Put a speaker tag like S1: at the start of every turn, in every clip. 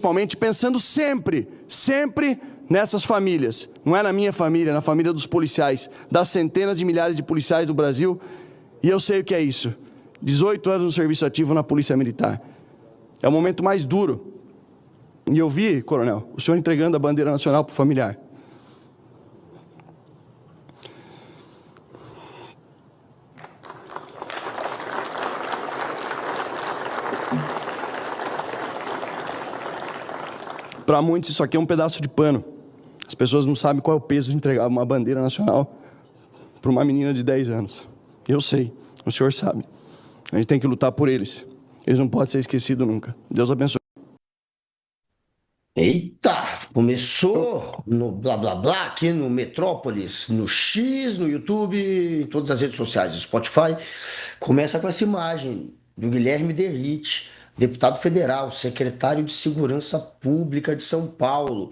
S1: principalmente pensando sempre nessas famílias. Não é na minha família, na família dos policiais, das centenas de milhares de policiais do Brasil. E eu sei o que é isso. 18 anos no serviço ativo na Polícia Militar. É o momento mais duro. E eu vi, coronel, o senhor entregando a bandeira nacional para o familiar. Para muitos, isso aqui é um pedaço de pano. As pessoas não sabem qual é o peso de entregar uma bandeira nacional para uma menina de 10 anos. Eu sei, o senhor sabe. A gente tem que lutar por eles. Eles não podem ser esquecidos nunca. Deus abençoe.
S2: Eita, começou no blá blá blá aqui no Metrópolis, no X, no YouTube, em todas as redes sociais, no Spotify. Começa com essa imagem do Guilherme Derrite, deputado federal, secretário de Segurança Pública de São Paulo,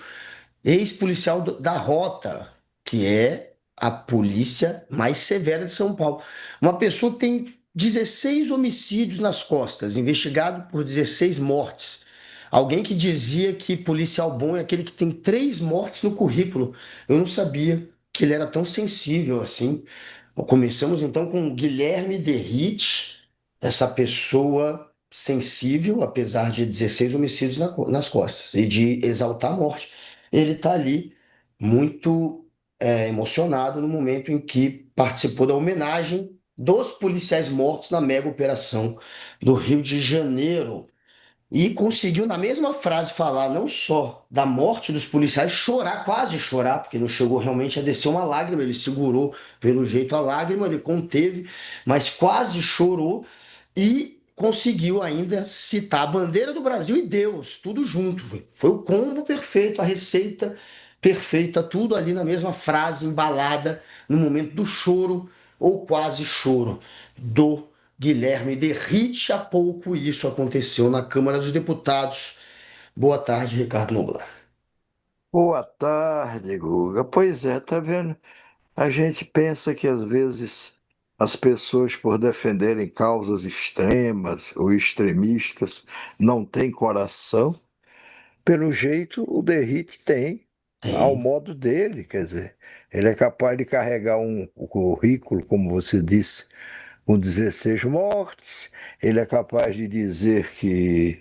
S2: ex-policial da Rota, que é a polícia mais severa de São Paulo. Uma pessoa que tem 16 homicídios nas costas, investigado por 16 mortes. Alguém que dizia que policial bom é aquele que tem 3 mortes no currículo. Eu não sabia que ele era tão sensível assim. Começamos então com Guilherme Derrite, essa pessoa sensível, apesar de 16 homicídios nas costas e de exaltar a morte. Ele está ali muito emocionado no momento em que participou da homenagem dos policiais mortos na mega operação do Rio de Janeiro. E conseguiu, na mesma frase, falar não só da morte dos policiais, chorar, quase chorar, porque não chegou realmente a descer uma lágrima, ele segurou pelo jeito a lágrima, ele conteve, mas quase chorou e conseguiu ainda citar a bandeira do Brasil e Deus, tudo junto. Foi o combo perfeito, a receita perfeita, tudo ali na mesma frase, embalada no momento do choro ou quase choro do Guilherme Derrite. Há pouco isso aconteceu na Câmara dos Deputados. Boa tarde, Ricardo Noblar.
S3: Boa tarde, Guga. Pois é, tá vendo? A gente pensa que às vezes as pessoas, por defenderem causas extremas ou extremistas, não têm coração. Pelo jeito, o Derrite tem, ao
S2: Tem.
S3: modo dele, quer dizer, ele é capaz de carregar um currículo, como você disse, com 16 mortes, ele é capaz de dizer que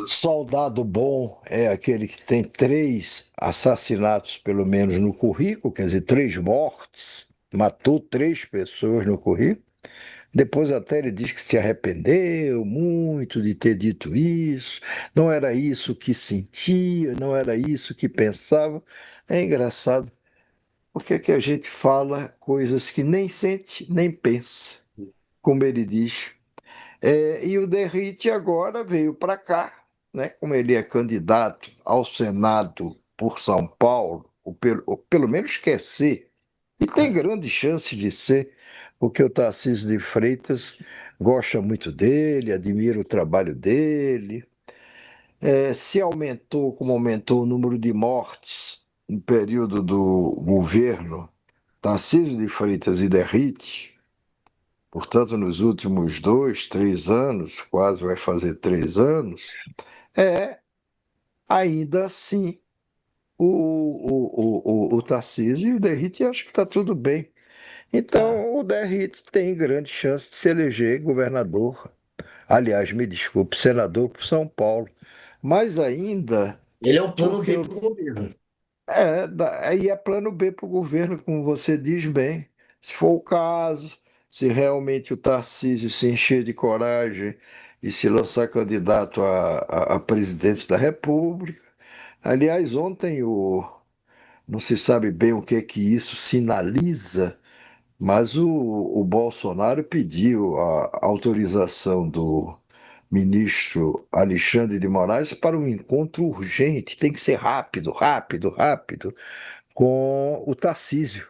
S3: soldado bom é aquele que tem 3 assassinatos, pelo menos, no currículo, quer dizer, 3 mortes, matou 3 pessoas no currículo. Depois até ele diz que se arrependeu muito de ter dito isso, não era isso que sentia, não era isso que pensava. É engraçado, porque é que a gente fala coisas que nem sente, nem pensa, como ele diz. E o Derrite agora veio para cá, né? Como ele é candidato ao Senado por São Paulo, ou pelo menos quer ser, e tem grande chance de ser, porque o Tarcísio de Freitas gosta muito dele, admira o trabalho dele. Se aumentou, como aumentou o número de mortes no período do governo Tarcísio de Freitas e Derrite, portanto, nos últimos 2, 3 anos, quase vai fazer 3 anos, é ainda assim o Tarcísio e o Derrite acho que está tudo bem.
S2: Tá.
S3: Então, o Derrite tem grande chance de se eleger governador. Aliás, me desculpe, senador por São Paulo. Mais ainda,
S2: Ele é o plano
S3: porque
S2: B para o governo.
S3: aí é plano B para o governo, como você diz bem. Se for o caso, se realmente o Tarcísio se encher de coragem e se lançar candidato a presidente da República. Aliás, ontem não se sabe bem o que isso sinaliza, mas o Bolsonaro pediu a autorização do ministro Alexandre de Moraes para um encontro urgente, tem que ser rápido, rápido, rápido, com o Tarcísio,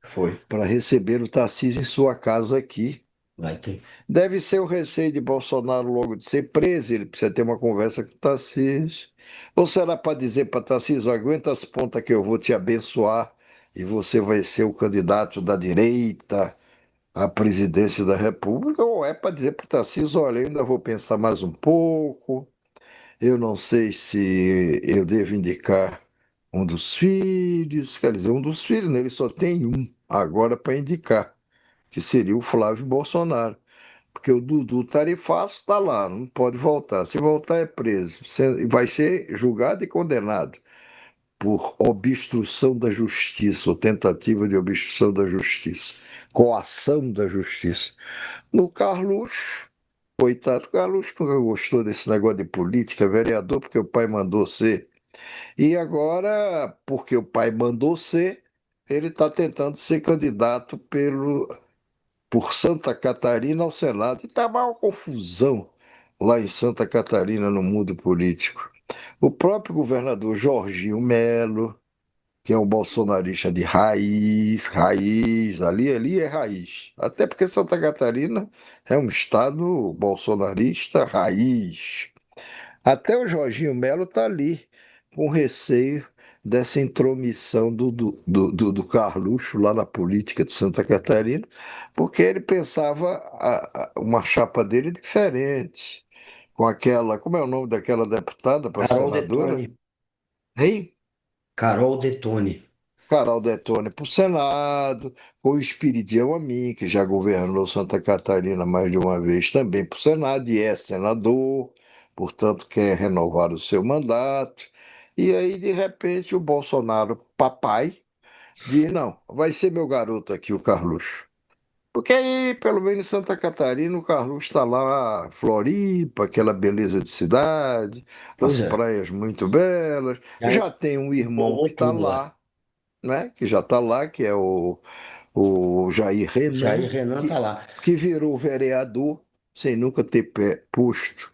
S2: Foi.
S3: para receber o Tarcísio em sua casa aqui.
S2: Vai ter.
S3: Deve ser o receio de Bolsonaro logo de ser preso, ele precisa ter uma conversa com o Tarcísio. Ou será para dizer para Tarcísio, aguenta as pontas que eu vou te abençoar e você vai ser o candidato da direita à presidência da República? Ou é para dizer para o Tarcísio, olha, eu ainda vou pensar mais um pouco, Eu não sei se eu devo indicar um dos filhos, quer dizer, um dos filhos, né? Ele só tem um agora para indicar, que seria o Flávio Bolsonaro. Porque o Dudu Tarifaço está lá, não pode voltar. Se voltar, é preso. Vai ser julgado e condenado por obstrução da justiça, ou tentativa de obstrução da justiça, coação da justiça. No Carluxo, coitado, Carluxo nunca gostou desse negócio de política, vereador, porque o pai mandou ser. E agora, porque o pai mandou ser, ele está tentando ser candidato por Santa Catarina ao Senado. E está uma confusão lá em Santa Catarina no mundo político. O próprio governador Jorginho Melo, que é um bolsonarista de raiz, raiz, ali é raiz. Até porque Santa Catarina é um estado bolsonarista raiz. Até o Jorginho Melo está ali, com receio dessa intromissão do Carluxo lá na política de Santa Catarina, porque ele pensava uma chapa dele diferente, com aquela, como é o nome daquela deputada para
S2: Carol
S3: senadora?
S2: Detone.
S3: Hein?
S2: Carol Detone.
S3: Carol Detone para o Senado, com o Espiridião Amin, que já governou Santa Catarina mais de uma vez também para o Senado, e é senador, portanto quer renovar o seu mandato. E aí, de repente, o Bolsonaro, papai, diz: não, vai ser meu garoto aqui, o Carluxo. Porque aí, pelo menos em Santa Catarina, o Carluxo está lá, Floripa, aquela beleza de cidade,
S2: Pois
S3: as
S2: é.
S3: praias muito belas,
S2: Já
S3: já tem um irmão que
S2: rolou
S3: está
S2: tudo lá.
S3: lá, né? Que já está lá, que é o Jair
S2: Jair
S3: Renan,
S2: Renan tá lá.
S3: que virou vereador sem nunca ter posto,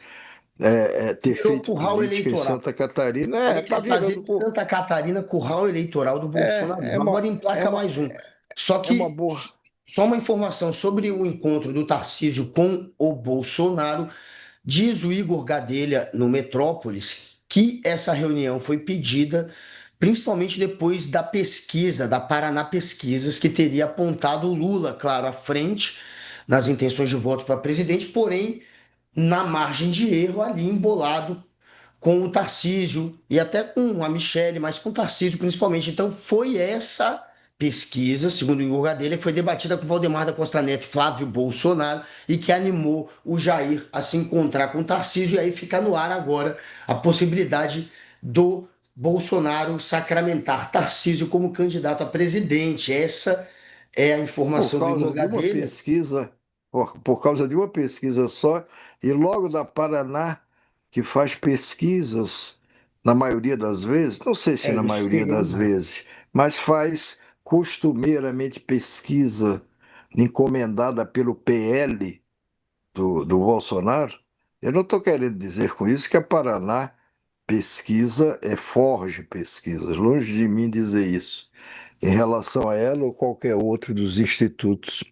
S3: ter
S2: Virou
S3: feito
S2: curral
S3: política em
S2: eleitoral.
S3: Santa Catarina.
S2: Ele
S3: Está
S2: quer fazer
S3: virando.
S2: de Santa Catarina curral eleitoral do
S3: É,
S2: bolsonarismo. Agora
S3: é,
S2: emplaca
S3: uma,
S2: mais um. Só
S3: é uma
S2: que,
S3: boa.
S2: só uma informação sobre o encontro do Tarcísio com o Bolsonaro. Diz o Igor Gadelha no Metrópolis que essa reunião foi pedida principalmente depois da pesquisa, da Paraná Pesquisas, que teria apontado o Lula, claro, à frente nas intenções de votos para presidente, porém na margem de erro ali embolado com o Tarcísio e até com a Michelle, mas com o Tarcísio principalmente. Então foi essa pesquisa, segundo o Igor Gadelha, que foi debatida com Valdemar da Costa Neto e Flávio Bolsonaro e que animou o Jair a se encontrar com o Tarcísio, e aí fica no ar agora a possibilidade do Bolsonaro sacramentar Tarcísio como candidato a presidente. Essa é a
S3: Por
S2: informação do
S3: causa
S2: Igor
S3: de uma
S2: Gadelha.
S3: pesquisa, por causa de uma pesquisa só, e logo da Paraná, que faz pesquisas, na maioria das vezes, não sei se
S2: É,
S3: na
S2: eles
S3: maioria
S2: queriam
S3: das
S2: mais.
S3: vezes, mas faz costumeiramente pesquisa encomendada pelo PL do Bolsonaro. Eu não estou querendo dizer com isso que a Paraná pesquisa forge pesquisas, longe de mim dizer isso em relação a ela ou qualquer outro dos institutos.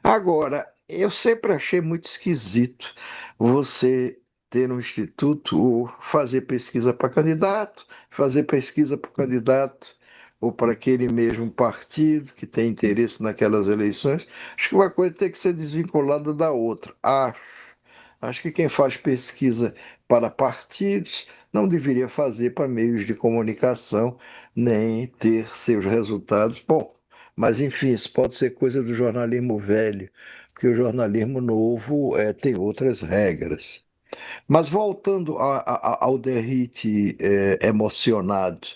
S3: Agora, eu sempre achei muito esquisito você ter um instituto ou fazer pesquisa para candidato, fazer pesquisa para o candidato ou para aquele mesmo partido que tem interesse naquelas eleições. Acho que uma coisa tem que ser desvinculada da outra. Acho que quem faz pesquisa para partidos não deveria fazer para meios de comunicação, nem ter seus resultados. Bom, mas enfim, isso pode ser coisa do jornalismo velho, porque o jornalismo novo tem outras regras. Mas voltando ao Derrite emocionado,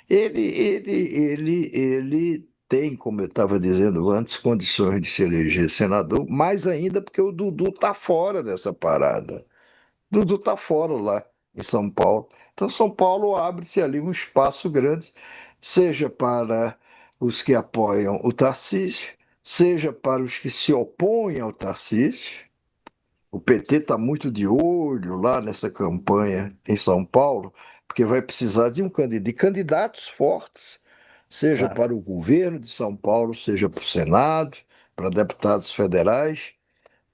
S3: ele tem, como eu estava dizendo antes, condições de se eleger senador, mais ainda porque o Dudu está fora dessa parada. Dudu está fora lá em São Paulo. Então, São Paulo abre-se ali um espaço grande, seja para os que apoiam o Tarcísio, seja para os que se opõem ao Tarcísio. O PT está muito de olho lá nessa campanha em São Paulo, porque vai precisar de candidatos fortes, seja
S2: Claro.
S3: para o governo de São Paulo, seja para o Senado, para deputados federais,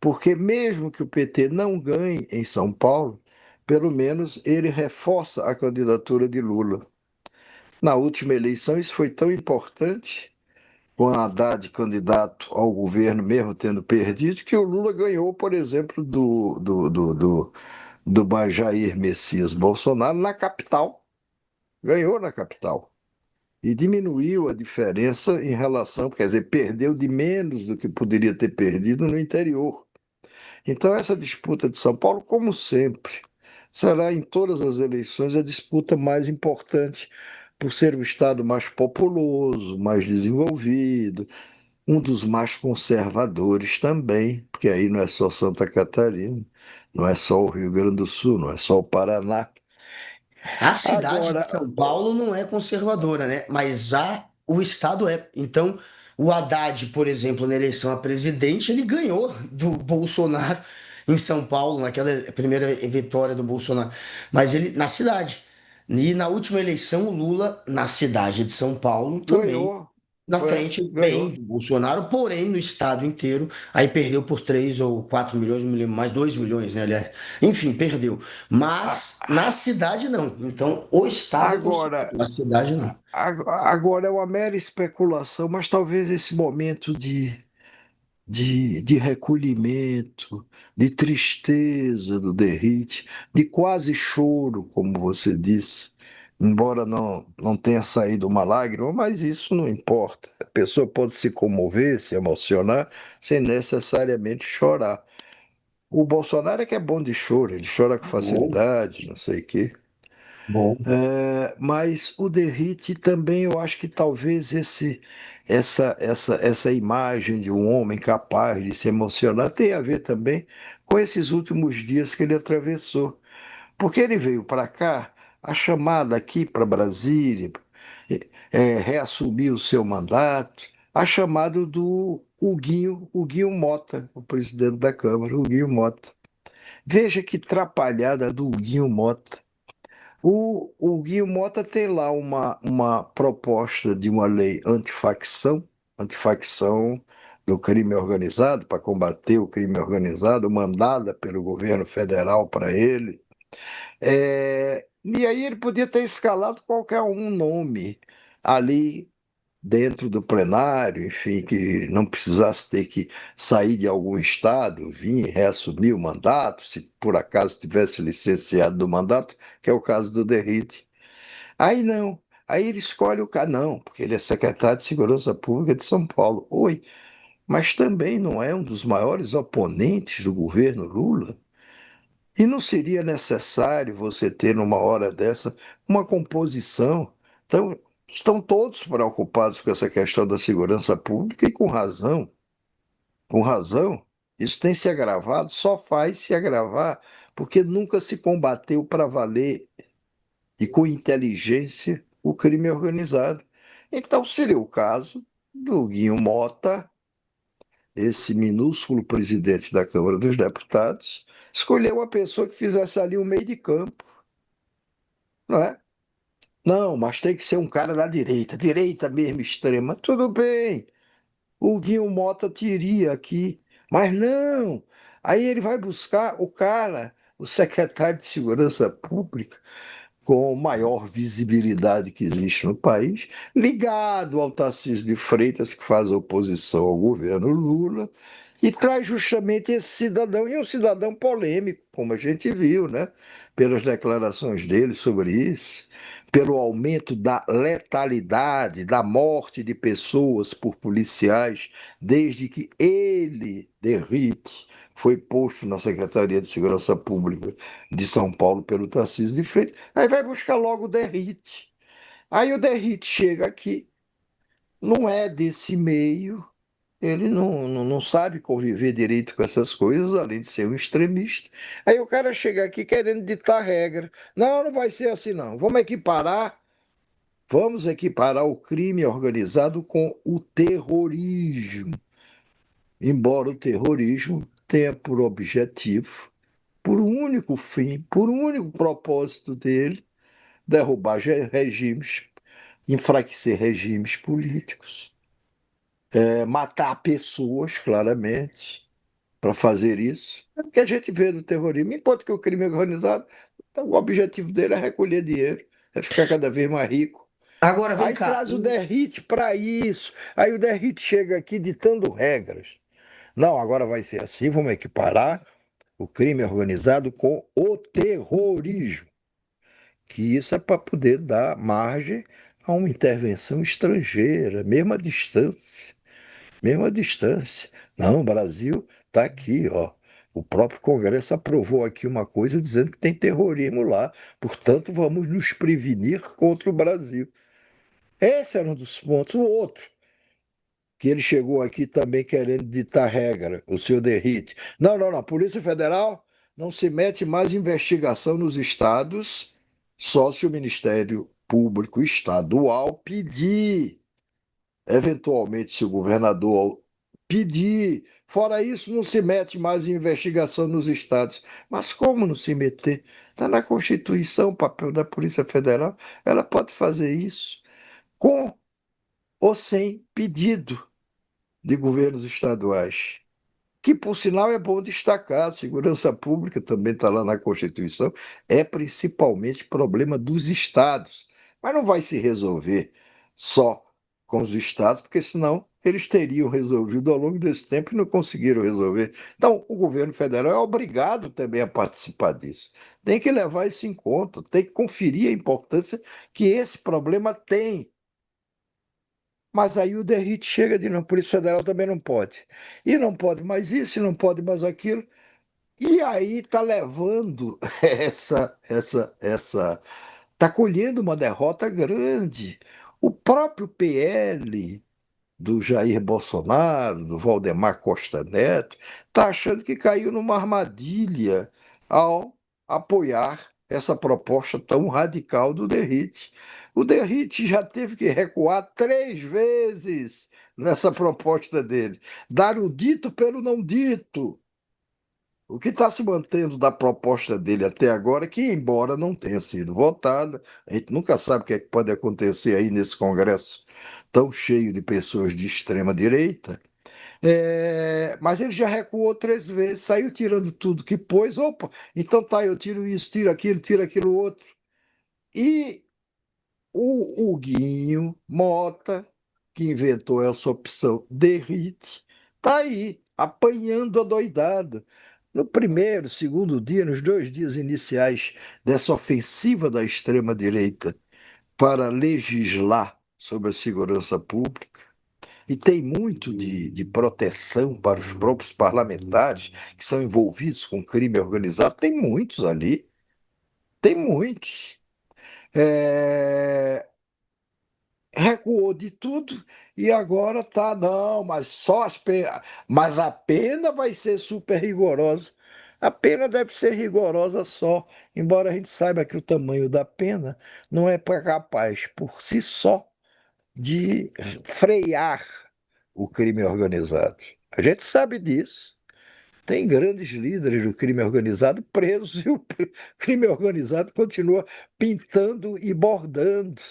S3: porque mesmo que o PT não ganhe em São Paulo, pelo menos ele reforça a candidatura de Lula. Na última eleição, isso foi tão importante, com Haddad candidato ao governo, mesmo tendo perdido, que o Lula ganhou, por exemplo, do Jair Messias Bolsonaro na capital. Ganhou na capital. E diminuiu a diferença em relação, quer dizer, perdeu de menos do que poderia ter perdido no interior. Então, essa disputa de São Paulo, como sempre, será em todas as eleições a disputa mais importante, por ser o estado mais populoso, mais desenvolvido, um dos mais conservadores também, porque aí não é só Santa Catarina, não é só o Rio Grande do Sul, não é só o Paraná.
S2: A cidade de
S3: Agora,
S2: São Paulo não é conservadora, né? Mas já o estado é. Então, o Haddad, por exemplo, na eleição a presidente, ele ganhou do Bolsonaro em São Paulo, naquela primeira vitória do Bolsonaro. Mas ele na cidade. E na última eleição, o Lula, na cidade de São Paulo, também
S3: ganhou,
S2: na frente bem
S3: ganhou.
S2: do Bolsonaro, porém no estado inteiro, aí perdeu por 3 ou 4 milhões, não me lembro mais, 2 milhões, né, aliás. Enfim, perdeu.
S3: A-
S2: Mas na cidade não. Então o estado é
S3: Agora,
S2: conservador, a cidade não.
S3: agora é uma mera especulação, mas talvez esse momento de recolhimento, de tristeza do Derrite, de quase choro, como você disse, embora não tenha saído uma lágrima, mas isso não importa. A pessoa pode se comover, se emocionar, sem necessariamente chorar. O Bolsonaro é que é bom de choro, ele chora com
S2: Bom,
S3: facilidade, não sei o quê.
S2: bom.
S3: Mas o Derrite também, eu acho que talvez essa imagem de um homem capaz de se emocionar tenha a ver também com esses últimos dias que ele atravessou. Porque ele veio para cá, a chamada aqui para Brasília, reassumir o seu mandato, a chamada do Huguinho Mota, o presidente da Câmara, Huguinho Mota. Veja que trapalhada do Huguinho Mota. O Guilherme Mota tem lá uma proposta de uma lei antifacção do crime organizado, para combater o crime organizado, mandada pelo governo federal para ele. E aí ele podia ter escalado qualquer um nome ali dentro do plenário, enfim, que não precisasse ter que sair de algum estado, vir reassumir o mandato, se por acaso tivesse licenciado do mandato, que é o caso do Derrite. Aí não. Aí ele escolhe o cara, não, porque ele é secretário de Segurança Pública de São Paulo. Oi, mas também não é um dos maiores oponentes do governo Lula? E não seria necessário você ter, numa hora dessa, uma composição? Então, estão todos preocupados com essa questão da segurança pública e com razão. Com razão. Isso tem se agravado, só faz se agravar porque nunca se combateu para valer e com inteligência o crime organizado. Então, seria o caso do Guinho Mota, esse minúsculo presidente da Câmara dos Deputados, escolher uma pessoa que fizesse ali um meio de campo, não é? Não, mas tem que ser um cara da direita, direita mesmo extrema. Tudo bem, o Guinho Mota teria aqui, mas não. Aí ele vai buscar o cara, o secretário de Segurança Pública, com maior visibilidade que existe no país, ligado ao Tarcísio de Freitas, que faz oposição ao governo Lula, e traz justamente esse cidadão, e um cidadão polêmico, como a gente viu, né? Pelas declarações dele sobre isso, pelo aumento da letalidade, da morte de pessoas por policiais, desde que ele, Derrite, foi posto na Secretaria de Segurança Pública de São Paulo pelo Tarcísio de Freitas. Aí vai buscar logo o Derrite. Aí o Derrite chega aqui, não é desse meio, ele não sabe conviver direito com essas coisas, além de ser um extremista. Aí o cara chega aqui querendo ditar regra. Não, não vai ser assim, não. Vamos equiparar o crime organizado com o terrorismo. Embora o terrorismo tenha por objetivo, por um único fim, por um único propósito dele, derrubar regimes, enfraquecer regimes políticos, matar pessoas, claramente, para fazer isso. É o que a gente vê do terrorismo. Enquanto que o crime organizado, então, o objetivo dele é recolher dinheiro, é ficar cada vez mais rico.
S2: Agora vem
S3: Aí
S2: cá.
S3: traz o Derrite para isso. Aí o Derrite chega aqui ditando regras. Não, agora vai ser assim, vamos equiparar o crime organizado com o terrorismo, que isso é para poder dar margem a uma intervenção estrangeira, mesmo à distância, mesmo à distância. Não, o Brasil está aqui, ó. O próprio Congresso aprovou aqui uma coisa dizendo que tem terrorismo lá, portanto, vamos nos prevenir contra o Brasil. Esse era um dos pontos. O outro, que ele chegou aqui também querendo ditar regra, o senhor Derrite. Não, não, não. A Polícia Federal não se mete mais em investigação nos estados, só se o Ministério Público Estadual pedir. Eventualmente, se o governador pedir. Fora isso, não se mete mais em investigação nos estados. Mas como não se meter? Está na Constituição o papel da Polícia Federal. Ela pode fazer isso com ou sem pedido de governos estaduais. Que, por sinal, é bom destacar, a segurança pública também está lá na Constituição, é principalmente problema dos estados. Mas não vai se resolver só com os estados, porque senão eles teriam resolvido ao longo desse tempo e não conseguiram resolver. Então, o governo federal é obrigado também a participar disso. Tem que levar isso em conta, tem que conferir a importância que esse problema tem. Mas aí o Derrite chega de não, Polícia Federal também não pode. E não pode mais isso, e não pode mais aquilo. E aí está levando está colhendo uma derrota grande. O próprio PL do Jair Bolsonaro, do Valdemar Costa Neto, está achando que caiu numa armadilha ao apoiar essa proposta tão radical do Derrite. O Derrite já teve que recuar 3 vezes nessa proposta dele. Dar o dito pelo não dito. O que está se mantendo da proposta dele até agora, que embora não tenha sido votada, a gente nunca sabe o que é que pode acontecer aí nesse Congresso tão cheio de pessoas de extrema direita, mas ele já recuou 3 vezes, saiu tirando tudo que pôs, opa, então tá, eu tiro isso, tiro aquilo outro. E o Huguinho Mota, que inventou essa opção Derrite, está aí, apanhando a doidada. No primeiro, segundo dia, nos 2 dias iniciais dessa ofensiva da extrema-direita para legislar sobre a segurança pública, e tem muito de proteção para os próprios parlamentares que são envolvidos com crime organizado, tem muitos ali, tem muitos. É, recuou de tudo e agora tá, não, mas só mas a pena vai ser super rigorosa. A pena deve ser rigorosa só, embora a gente saiba que o tamanho da pena não é capaz por si só de frear o crime organizado. A gente sabe disso. Tem grandes líderes do crime organizado presos e o crime organizado continua pintando e bordando.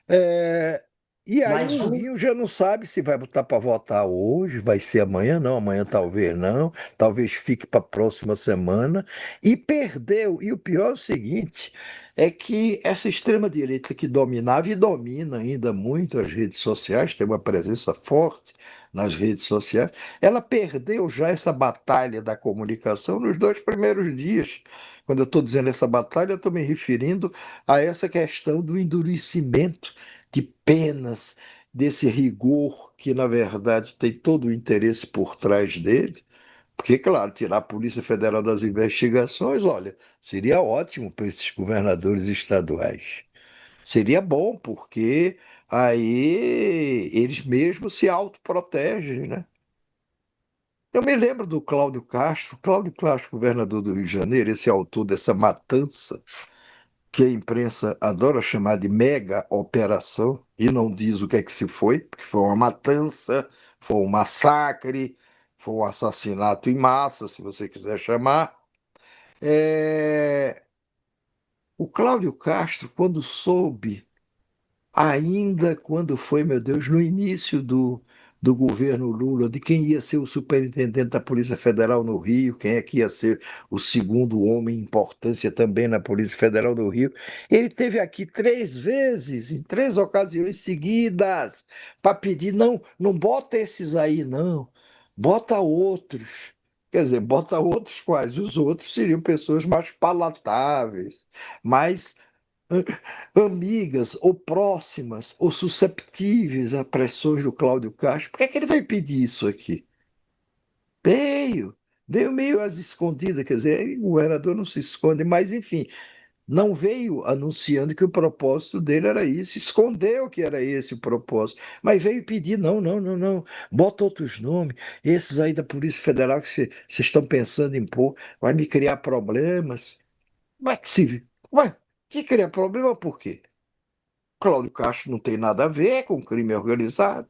S3: É, e aí o
S2: Mas um,
S3: Huguinho já não sabe se vai botar para votar hoje, vai ser amanhã, não, amanhã talvez não, talvez fique para a próxima semana, e perdeu. E o pior é o seguinte, é que essa extrema-direita que dominava e domina ainda muito as redes sociais, tem uma presença forte nas redes sociais, ela perdeu já essa batalha da comunicação nos 2 primeiros dias. Quando eu estou dizendo essa batalha, eu estou me referindo a essa questão do endurecimento de penas, desse rigor que, na verdade, tem todo o interesse por trás dele. Porque, claro, tirar a Polícia Federal das investigações, olha, seria ótimo para esses governadores estaduais. Seria bom, porque aí eles mesmos se autoprotegem, né? Eu me lembro do Cláudio Castro, governador do Rio de Janeiro, esse autor dessa matança que a imprensa adora chamar de mega operação, e não diz o que é que se foi, porque foi uma matança, foi um massacre, foi um assassinato em massa, se você quiser chamar. É, O Cláudio Castro, quando soube, ainda quando foi, meu Deus, no início do governo Lula, de quem ia ser o superintendente da Polícia Federal no Rio, quem é que ia ser o segundo homem em importância também na Polícia Federal do Rio. Ele teve aqui 3 vezes, em 3 ocasiões seguidas, para pedir, não, não bota esses aí, não, bota outros. Quer dizer, bota outros quais? Os outros seriam pessoas mais palatáveis, mais amigas ou próximas ou susceptíveis a pressões do Cláudio Castro. Por que é que ele vai pedir isso aqui? Veio, veio meio às escondidas, quer dizer, o governador não se esconde, mas enfim, não veio anunciando que o propósito dele era isso, escondeu que era esse o propósito, mas veio pedir, não, não, não, não, bota outros nomes, esses aí da Polícia Federal que vocês estão pensando em pôr, vai me criar problemas. Mas que se... Ué, que cria problema por quê? Cláudio Castro não tem nada a ver com crime organizado.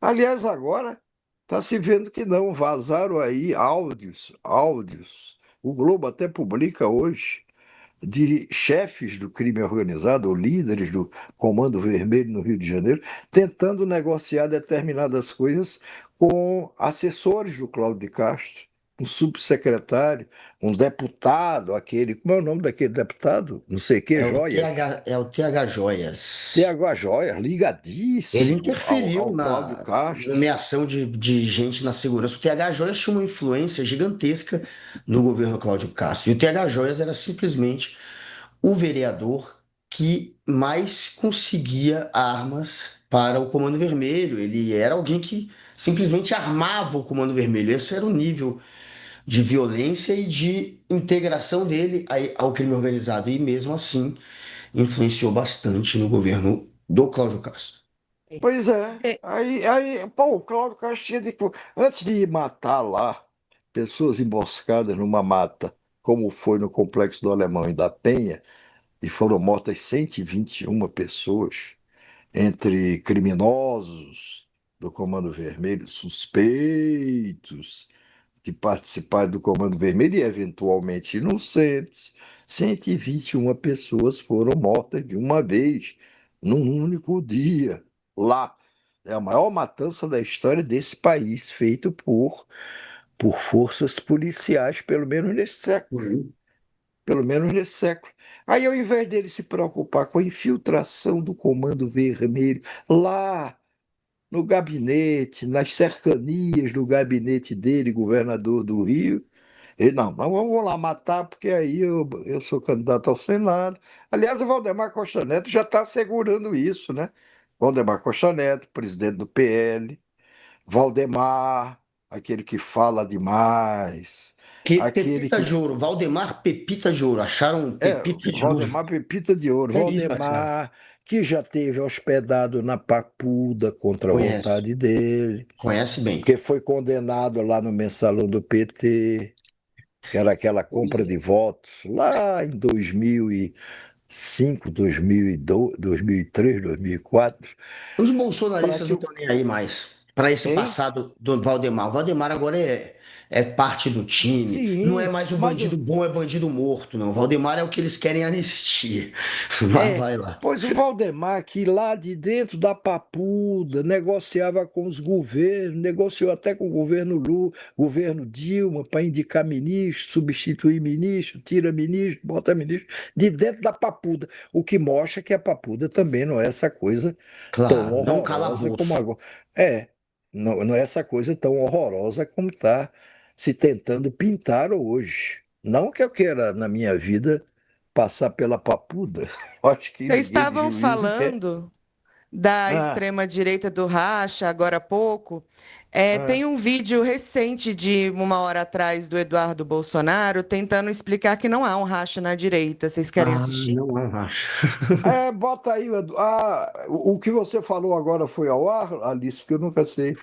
S3: Aliás, agora está se vendo que não, vazaram aí áudios. O Globo até publica hoje de chefes do crime organizado, ou líderes do Comando Vermelho no Rio de Janeiro, tentando negociar determinadas coisas com assessores do Cláudio de Castro, um subsecretário, um deputado, aquele, como é o nome daquele deputado? Não sei o que, Joias.
S2: É o TH Joias.
S3: TH Joias,
S2: Ele
S3: ligadíssimo
S2: interferiu
S3: ao Cláudio
S2: na
S3: Castro.
S2: nomeação de gente na segurança. O TH Joias tinha uma influência gigantesca no governo Cláudio Castro. E o TH Joias era simplesmente o vereador que mais conseguia armas para o Comando Vermelho. Ele era alguém que simplesmente armava o Comando Vermelho. Esse era o nível de violência e de integração dele ao crime organizado. E mesmo assim, influenciou bastante no governo do Cláudio Castro.
S3: Pois é.
S4: É,
S3: Pô, o Cláudio Castro tinha de... Antes de matar lá pessoas emboscadas numa mata, como foi no Complexo do Alemão e da Penha, e foram mortas 121 pessoas, entre criminosos do Comando Vermelho, suspeitos de participar do Comando Vermelho e eventualmente inocentes. 121 pessoas foram mortas de uma vez, num único dia, lá. É a maior matança da história desse país, feito por forças policiais, pelo menos nesse século.
S2: Uhum.
S3: Pelo menos nesse século. Aí, ao invés dele se preocupar com a infiltração do Comando Vermelho lá no gabinete, nas cercanias do gabinete dele, governador do Rio, ele, não, mas vamos lá matar, porque aí eu sou candidato ao Senado. Aliás, o Valdemar Costa Neto já está assegurando isso, né? Valdemar Costa Neto, presidente do PL, Valdemar, aquele que fala demais, aquele
S2: Pepita
S3: que
S2: de Ouro, Valdemar Pepita de Ouro. Acharam Pepita de Ouro.
S3: Valdemar Pepita de Ouro,
S2: É isso, acharam.
S3: Valdemar, que já teve hospedado na Papuda contra a
S2: Conhece.
S3: vontade dele,
S2: Conhece bem.
S3: que foi condenado lá no mensalão do PT, que era aquela
S2: Pois
S3: compra
S2: é.
S3: de votos, lá em 2005, 2002, 2003, 2004,
S2: Os
S3: para
S2: bolsonaristas
S3: que
S2: não
S3: o...
S2: estão nem aí mais para esse
S3: Hein?
S2: passado do Valdemar. O Valdemar agora é parte do time. Não é
S3: Sim,
S2: mais o
S3: mas
S2: bandido
S3: o,
S2: bom, é bandido morto, não. O Valdemar é o que eles querem anistia. Mas
S3: É,
S2: vai lá.
S3: pois o Valdemar, que lá de dentro da Papuda, negociava com os governos, negociou até com o governo Lula, governo Dilma, para indicar ministro, substituir ministro, tira ministro, bota ministro, de dentro da Papuda. O que mostra que a Papuda também não é essa coisa tão
S2: Claro, não um
S3: horrorosa como
S2: calabouço.
S3: agora. É, não é essa coisa tão horrorosa como está se tentando pintar hoje. Não que eu queira, na minha vida, passar pela Papuda. Acho que
S4: vocês
S3: ninguém de
S4: estavam
S3: juízo quer.
S4: falando da
S3: Ah,
S4: extrema-direita do Racha agora há pouco.
S3: ah.
S4: Tem um vídeo recente de uma hora atrás do Eduardo Bolsonaro tentando explicar que não há um racha na direita. Vocês querem
S2: Ah,
S4: assistir?
S2: não acho.
S3: Bota aí, o que você falou agora foi ao ar, Alice, porque eu nunca sei.